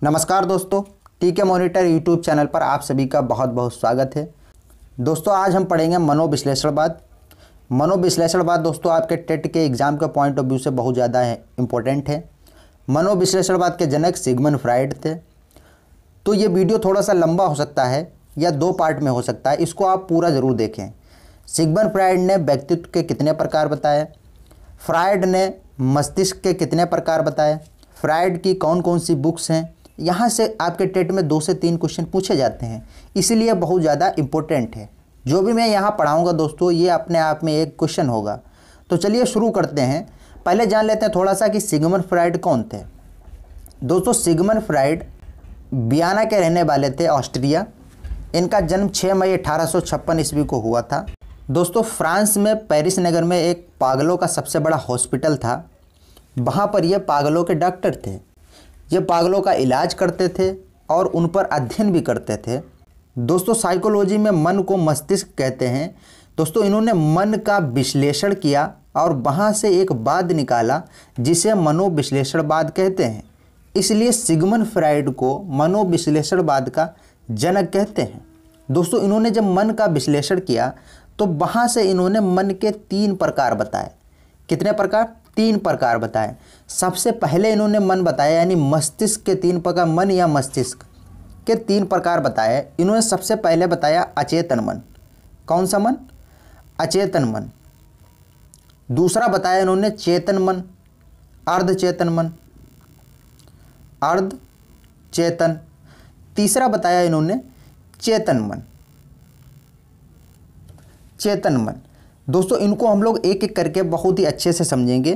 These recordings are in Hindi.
नमस्कार दोस्तों, टीके मॉनिटर यूट्यूब चैनल पर आप सभी का बहुत बहुत स्वागत है। दोस्तों आज हम पढ़ेंगे मनोविश्लेषणवाद। मनोविश्लेषणवाद दोस्तों आपके टेट के एग्ज़ाम के पॉइंट ऑफ व्यू से बहुत ज़्यादा इम्पोर्टेंट है। मनोविश्लेषणवाद के जनक सिगमंड फ्रायड थे। तो ये वीडियो थोड़ा सा लंबा हो सकता है या 2 पार्ट में हो सकता है, इसको आप पूरा ज़रूर देखें। सिगमंड फ्रायड ने व्यक्तित्व के कितने प्रकार बताए, फ्रायड ने मस्तिष्क के कितने प्रकार बताए, फ्रायड की कौन कौन सी बुक्स हैं, यहाँ से आपके टेट में 2 से 3 क्वेश्चन पूछे जाते हैं, इसीलिए बहुत ज़्यादा इम्पोर्टेंट है। जो भी मैं यहाँ पढ़ाऊँगा दोस्तों ये अपने आप में एक क्वेश्चन होगा। तो चलिए शुरू करते हैं। पहले जान लेते हैं थोड़ा सा कि सिगमंड फ्रायड कौन थे। दोस्तों सिगमंड फ्रायड वियना के रहने वाले थे, ऑस्ट्रिया। इनका जन्म 6 मई 1856 ईस्वी को हुआ था। दोस्तों फ्रांस में पेरिस नगर में एक पागलों का सबसे बड़ा हॉस्पिटल था। वहाँ पर ये पागलों के डॉक्टर थे। ये पागलों का इलाज करते थे और उन पर अध्ययन भी करते थे। दोस्तों साइकोलॉजी में मन को मस्तिष्क कहते हैं। दोस्तों इन्होंने मन का विश्लेषण किया और वहाँ से एक वाद निकाला जिसे मनोविश्लेषणवाद कहते हैं। इसलिए सिगमंड फ्रायड को मनोविश्लेषणवाद का जनक कहते हैं। दोस्तों इन्होंने जब मन का विश्लेषण किया तो वहाँ से इन्होंने मन के 3 प्रकार बताए। कितने प्रकार? 3 प्रकार बताए। सबसे पहले इन्होंने मन बताया, यानी मस्तिष्क के 3 प्रकार, मन या मस्तिष्क के 3 प्रकार बताए। इन्होंने सबसे पहले बताया अचेतन मन। कौन सा मन? अचेतन मन। दूसरा बताया इन्होंने चेतन मन, अर्धचेतन मन, अर्ध चेतन। तीसरा बताया इन्होंने चेतन मन, चेतन मन। दोस्तों इनको हम लोग एक एक करके बहुत ही अच्छे से समझेंगे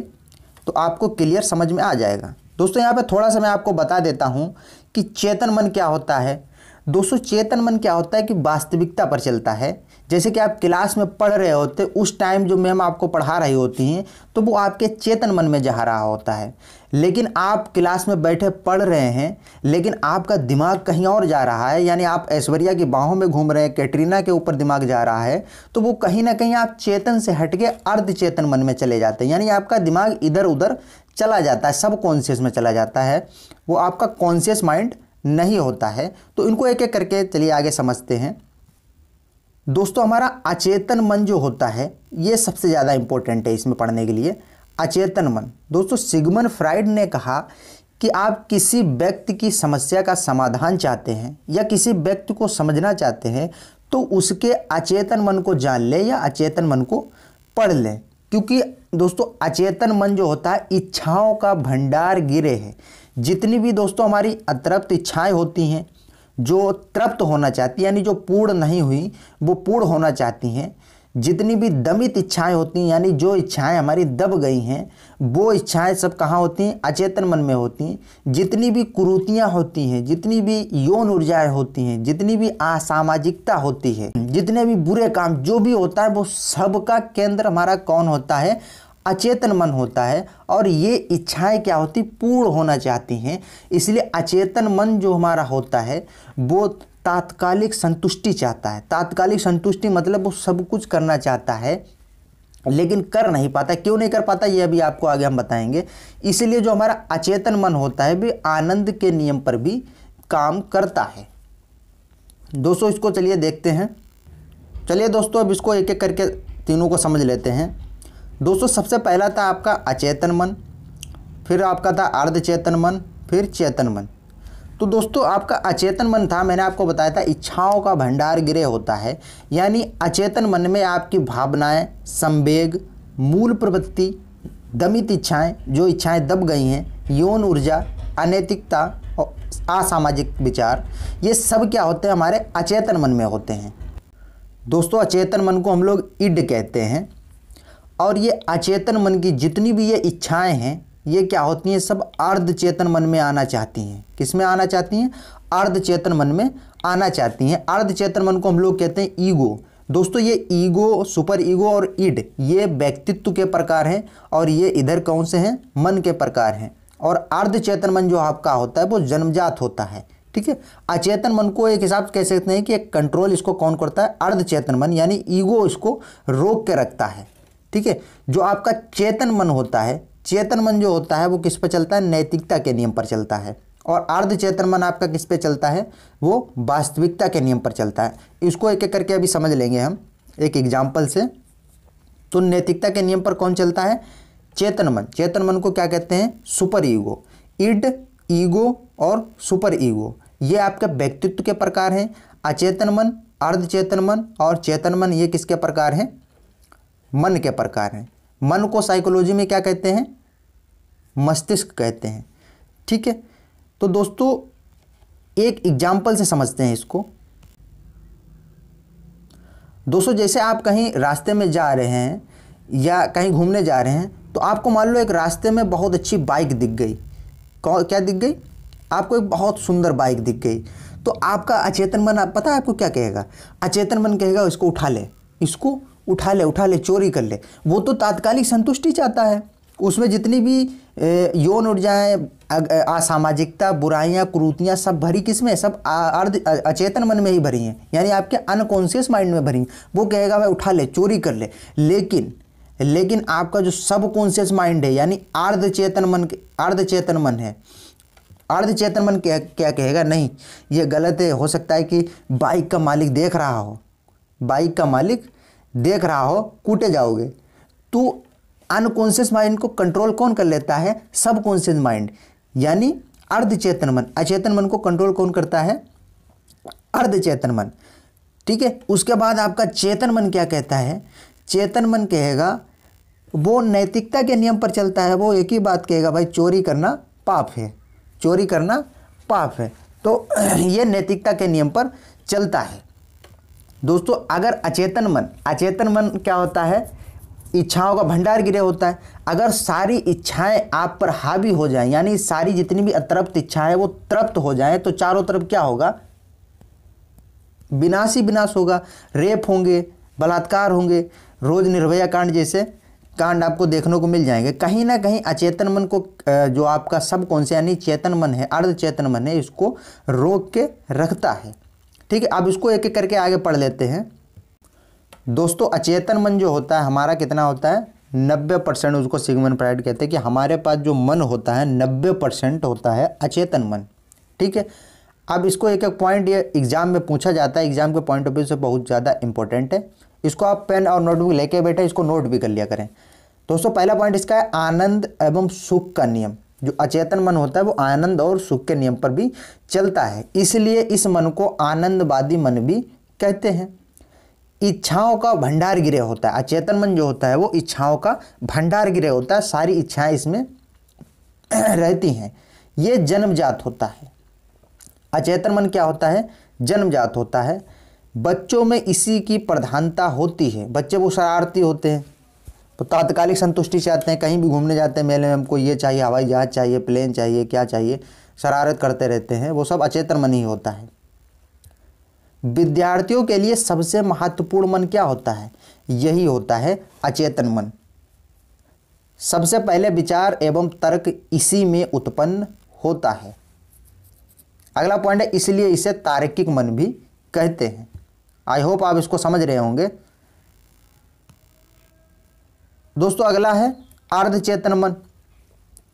तो आपको क्लियर समझ में आ जाएगा। दोस्तों यहाँ पे थोड़ा सा मैं आपको बता देता हूँ कि चेतन मन क्या होता है। दोस्तों चेतन मन क्या होता है कि वास्तविकता पर चलता है। जैसे कि आप क्लास में पढ़ रहे होते, उस टाइम जो मैम आपको पढ़ा रही होती हैं तो वो आपके चेतन मन में जा रहा होता है। लेकिन आप क्लास में बैठे पढ़ रहे हैं लेकिन आपका दिमाग कहीं और जा रहा है, यानी आप ऐश्वर्या की बाहों में घूम रहे हैं, कैटरीना के ऊपर दिमाग जा रहा है, तो वो कहीं ना कहीं आप चेतन से हटके अर्धचेतन मन में चले जाते हैं। यानी आपका दिमाग इधर उधर चला जाता है, सब कॉन्शियस में चला जाता है, वो आपका कॉन्शियस माइंड नहीं होता है। तो इनको एक एक करके चलिए आगे समझते हैं। दोस्तों हमारा अचेतन मन जो होता है ये सबसे ज़्यादा इंपॉर्टेंट है इसमें पढ़ने के लिए। अचेतन मन। दोस्तों सिगमंड फ्रायड ने कहा कि आप किसी व्यक्ति की समस्या का समाधान चाहते हैं या किसी व्यक्ति को समझना चाहते हैं तो उसके अचेतन मन को जान ले या अचेतन मन को पढ़ लें। क्योंकि दोस्तों अचेतन मन जो होता है इच्छाओं का भंडार गिरे है। जितनी भी दोस्तों हमारी अतृप्त इच्छाएं होती हैं, जो तृप्त होना चाहती हैं, यानी जो पूर्ण नहीं हुई वो पूर्ण होना चाहती हैं, जितनी भी दमित इच्छाएं होती हैं, यानी जो इच्छाएं हमारी दब गई हैं, वो इच्छाएं सब कहाँ होती हैं? अचेतन मन में होती हैं। जितनी भी कुरीतियाँ होती हैं, जितनी भी यौन ऊर्जाएं होती हैं, जितनी भी असामाजिकता होती है, जितने भी बुरे काम जो भी होता है, वो सबका केंद्र हमारा कौन होता है? अचेतन मन होता है। और ये इच्छाएं क्या होती? पूर्ण होना चाहती हैं। इसलिए अचेतन मन जो हमारा होता है वो तात्कालिक संतुष्टि चाहता है। तात्कालिक संतुष्टि मतलब वो सब कुछ करना चाहता है लेकिन कर नहीं पाता। क्यों नहीं कर पाता ये अभी आपको आगे हम बताएंगे। इसलिए जो हमारा अचेतन मन होता है वो आनंद के नियम पर भी काम करता है। दोस्तों इसको चलिए देखते हैं। चलिए दोस्तों अब इसको एक एक करके तीनों को समझ लेते हैं। दोस्तों सबसे पहला था आपका अचेतन मन, फिर आपका था अर्धचेतन मन, फिर चेतन मन। तो दोस्तों आपका अचेतन मन था, मैंने आपको बताया था इच्छाओं का भंडार गिरे होता है। यानी अचेतन मन में आपकी भावनाएं, संवेग, मूल प्रवृत्ति, दमित इच्छाएं, जो इच्छाएं दब गई हैं, यौन ऊर्जा, अनैतिकता और असामाजिक विचार, ये सब क्या होते हैं? हमारे अचेतन मन में होते हैं। दोस्तों अचेतन मन को हम लोग इड कहते हैं। और ये अचेतन मन की जितनी भी ये इच्छाएं हैं ये क्या होती हैं? सब अर्धचेतन मन में आना चाहती हैं। किस में आना चाहती हैं? अर्धचेतन मन में आना चाहती हैं। अर्धचेतन मन को हम लोग कहते हैं ईगो। दोस्तों ये ईगो, सुपर ईगो और इड ये व्यक्तित्व के प्रकार हैं और ये इधर कौन से हैं? मन के प्रकार हैं। और अर्धचेतन मन जो आपका होता है वो जन्मजात होता है। ठीक है। अचेतन मन को एक हिसाब से कह सकते हैं कि एक कंट्रोल इसको कौन करता है? अर्धचेतन मन, यानी ईगो इसको रोक के रखता है। ठीक है। जो आपका चेतन मन होता है, चेतन मन जो होता है वो किस पर चलता है? नैतिकता के नियम पर चलता है। और अर्ध चेतन मन आपका किस पे चलता है, वो वास्तविकता के नियम पर चलता है। इसको एक एक करके अभी समझ लेंगे हम एक एग्जाम्पल से। तो नैतिकता के नियम पर कौन चलता है, चेतन मन। चेतन मन को क्या कहते हैं, सुपर ईगो। इड, ईगो और सुपर ईगो ये आपके व्यक्तित्व के प्रकार हैं। अचेतन मन, अर्ध चेतन मन और चेतन मन ये किसके प्रकार हैं, मन के प्रकार हैं। मन को साइकोलॉजी में क्या कहते हैं, मस्तिष्क कहते हैं। ठीक है, तो दोस्तों एक एग्जाम्पल से समझते हैं इसको। दोस्तों जैसे आप कहीं रास्ते में जा रहे हैं या कहीं घूमने जा रहे हैं, तो आपको मान लो एक रास्ते में बहुत अच्छी बाइक दिख गई। क्या दिख गई, आपको एक बहुत सुंदर बाइक दिख गई। तो आपका अचेतन मन, आप पता है आपको क्या कहेगा, अचेतन मन कहेगा इसको उठा ले, इसको उठा ले, चोरी कर ले। वो तो तात्कालिक संतुष्टि चाहता है, उसमें जितनी भी यौन ऊर्जाएं, असामाजिकता, बुराइयां, कुरीतियां सब भरी किसमें, सब अर्ध अचेतन मन में ही भरी हैं, यानी आपके अनकॉन्शियस माइंड में भरी हैं। वो कहेगा भाई उठा ले, चोरी कर ले। लेकिन आपका जो सब कॉन्शियस माइंड है यानी अर्ध चेतन मन है, अर्ध चेतन मन क्या कहेगा, नहीं ये गलत है। हो सकता है कि बाइक का मालिक देख रहा हो, कूटे जाओगे। तो अनकॉन्शियस माइंड को कंट्रोल कौन कर लेता है, सब कॉन्शियस माइंड यानी अर्ध चेतन मन। अचेतन मन को कंट्रोल कौन करता है, अर्ध चेतन मन। ठीक है, उसके बाद आपका चेतन मन क्या कहता है, चेतन मन कहेगा, वो नैतिकता के नियम पर चलता है। वो एक ही बात कहेगा, भाई चोरी करना पाप है, चोरी करना पाप है। तो ये नैतिकता के नियम पर चलता है। दोस्तों अगर अचेतन मन क्या होता है, इच्छाओं का भंडार गिरे होता है। अगर सारी इच्छाएं आप पर हावी हो जाएं, यानी सारी जितनी भी अतृप्त इच्छाएं वो तृप्त हो जाएं, तो चारों तरफ क्या होगा, विनाश ही विनाश होगा। रेप होंगे, बलात्कार होंगे, रोज निर्भया कांड जैसे कांड आपको देखने को मिल जाएंगे। कहीं ना कहीं अचेतन मन को जो आपका सब कौन से यानी चेतन मन है, अर्ध चेतन मन है, इसको रोक के रखता है। ठीक है, अब इसको एक एक करके आगे पढ़ लेते हैं। दोस्तों अचेतन मन जो होता है हमारा कितना होता है, 90%। उसको सिगमंड फ्रायड कहते हैं कि हमारे पास जो मन होता है 90% होता है अचेतन मन। ठीक है, अब इसको एक एक पॉइंट ये एग्जाम में पूछा जाता है, एग्जाम के पॉइंट ऑफ व्यू से बहुत ज़्यादा इंपॉर्टेंट है। इसको आप पेन और नोटबुक लेके बैठे इसको नोट भी कर लिया करें। दोस्तों पहला पॉइंट इसका है आनंद एवं सुख का नियम। जो अचेतन मन होता है वो आनंद और सुख के नियम पर भी चलता है, इसलिए इस मन को आनंदवादी मन भी कहते हैं। इच्छाओं का भंडार गिरे होता है, अचेतन मन जो होता है वो इच्छाओं का भंडार गिरे होता है, सारी इच्छाएं इसमें रहती हैं। ये जन्मजात होता है। अचेतन मन क्या होता है, जन्मजात होता है। बच्चों में इसी की प्रधानता होती है। बच्चे वो शरारती होते हैं, तो तात्कालिक संतुष्टि चाहते हैं। कहीं भी घूमने जाते हैं मेले में, हमको ये चाहिए, हवाई जहाज चाहिए, प्लेन चाहिए, क्या चाहिए, शरारत करते रहते हैं। वो सब अचेतन मन ही होता है। विद्यार्थियों के लिए सबसे महत्वपूर्ण मन क्या होता है, यही होता है अचेतन मन। सबसे पहले विचार एवं तर्क इसी में उत्पन्न होता है। अगला पॉइंट है इसलिए इसे तार्किक मन भी कहते हैं। आई होप आप इसको समझ रहे होंगे। दोस्तों अगला है अर्ध चेतन मन।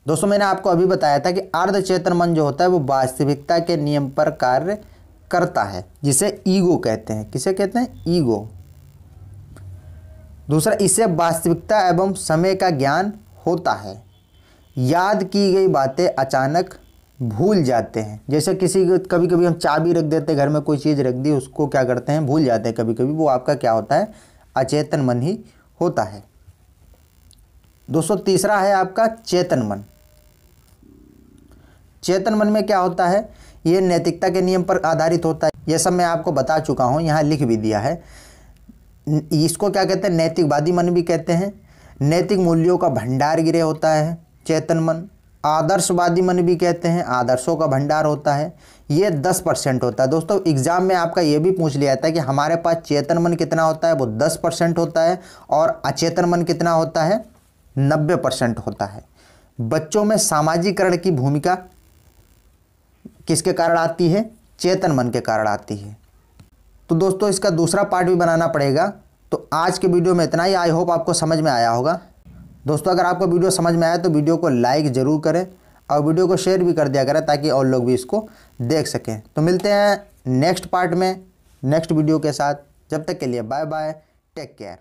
दोस्तों मैंने आपको अभी बताया था कि अर्ध चेतन मन जो होता है वो वास्तविकता के नियम पर कार्य करता है, जिसे ईगो कहते हैं। किसे कहते हैं, ईगो। दूसरा, इसे वास्तविकता एवं समय का ज्ञान होता है। याद की गई बातें अचानक भूल जाते हैं। जैसे कभी कभी हम चाबी रख देते, घर में कोई चीज़ रख दी, उसको क्या करते हैं, भूल जाते हैं कभी कभी। वो आपका क्या होता है, अचेतन मन ही होता है। दोस्तों तीसरा है आपका चेतन मन। चेतन मन में क्या होता है, ये नैतिकता के नियम पर आधारित होता है। यह सब मैं आपको बता चुका हूँ, यहाँ लिख भी दिया है। इसको क्या कहते हैं, नैतिकवादी मन भी कहते हैं। नैतिक मूल्यों का भंडार गिरे होता है चेतन मन। आदर्शवादी मन भी कहते हैं, आदर्शों का भंडार होता है। ये 10% होता है। दोस्तों एग्जाम में आपका ये भी पूछ लिया था कि हमारे पास चेतन मन कितना होता है, वो 10% होता है, और अचेतन मन कितना होता है, 90% होता है। बच्चों में सामाजिकरण की भूमिका किसके कारण आती है, चेतन मन के कारण आती है। तो दोस्तों इसका दूसरा पार्ट भी बनाना पड़ेगा। तो आज के वीडियो में इतना ही। आई होप आपको समझ में आया होगा। दोस्तों अगर आपको वीडियो समझ में आया तो वीडियो को लाइक ज़रूर करें, और वीडियो को शेयर भी कर दिया करें ताकि और लोग भी इसको देख सकें। तो मिलते हैं नेक्स्ट पार्ट में नेक्स्ट वीडियो के साथ। जब तक के लिए बाय बाय, टेक केयर।